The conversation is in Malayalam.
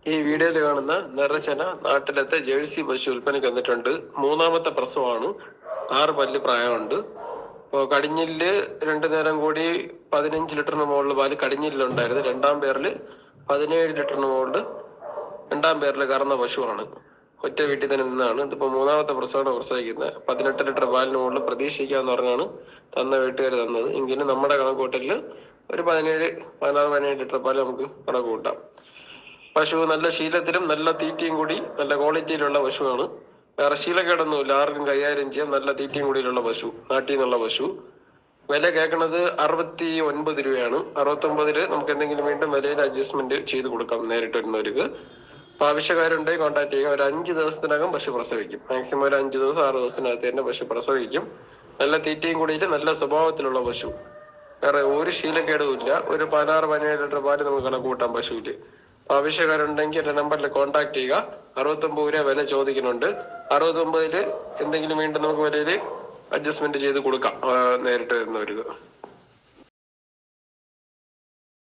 ഈ വീഡിയോയിൽ കാണുന്ന നിറച്ചന നാട്ടിലത്തെ ജേഴ്സി പശു വിൽപ്പനയ്ക്ക് വന്നിട്ടുണ്ട്. മൂന്നാമത്തെ പ്രസവമാണ്. 6 പല്ല് പ്രായമുണ്ട്. ഇപ്പോൾ കടിഞ്ഞില് 2 നേരം കൂടി 15 ലിറ്ററിന് മുകളിൽ പാല് കടിഞ്ഞിലുണ്ടായിരുന്നു. രണ്ടാം പേരിൽ 17 ലിറ്ററിന് മുകളിൽ രണ്ടാം പേരിൽ കറന്ന പശുവാണ്. ഒറ്റ വീട്ടിൽ തന്നെ നിന്നാണ്. ഇതിപ്പോൾ മൂന്നാമത്തെ പ്രസവമാണ് പ്രസവിക്കുന്നത്. 18 ലിറ്റർ പാലിന് മുകളിൽ പ്രതീക്ഷിക്കാന്ന് പറഞ്ഞാണ് വീട്ടുകാർ തന്നത്. എങ്കിലും നമ്മുടെ കണക്കൂട്ടലിൽ ഒരു 16-17 ലിറ്റർ പാല് നമുക്ക് കണക്ക് കൂട്ടാം. പശു നല്ല ശീലത്തിലും നല്ല തീറ്റയും കൂടി നല്ല ക്വാളിറ്റിയിലുള്ള പശുവാണ്. വേറെ ശീലക്കേടൊന്നുമില്ല. ആർക്കും കൈകാര്യം ചെയ്യാം. നല്ല തീറ്റയും കൂടിയിലുള്ള പശു, നാട്ടിൽ നിന്നുള്ള പശു. വില കേൾക്കുന്നത് 69 രൂപയാണ്. 69 നമുക്ക് എന്തെങ്കിലും വീണ്ടും വിലയിൽ അഡ്ജസ്റ്റ്മെന്റ് ചെയ്ത് കൊടുക്കാം നേരിട്ട് വരുന്നവർക്ക്. അപ്പോൾ ആവശ്യക്കാരുണ്ടെങ്കിൽ കോൺടാക്ട് ചെയ്യുക. ഒരു 5 ദിവസത്തിനകം പശു പ്രസവിക്കും. മാക്സിമം ഒരു 5 ദിവസം 6 ദിവസത്തിനകത്ത് തന്നെ പശു പ്രസവിക്കും. നല്ല തീറ്റയും കൂടിയിട്ട് നല്ല സ്വഭാവത്തിലുള്ള പശു. വേറെ ഒരു ശീലക്കേടും ഇല്ല. ഒരു 16-17 ലിറ്റർ പാല് നമുക്ക് കണക്ക് കൂട്ടാം പശുവില്. ആവശ്യക്കാരുണ്ടെങ്കിൽ എൻ്റെ നമ്പറിൽ കോൺടാക്ട് ചെയ്യുക. 69 രൂപ വില ചോദിക്കുന്നുണ്ട്. 69 എന്തെങ്കിലും വീണ്ടും നമുക്ക് വിലയിൽ അഡ്ജസ്റ്റ്മെന്റ് ചെയ്ത് കൊടുക്കാം നേരിട്ട് വരുന്നവർക്ക്.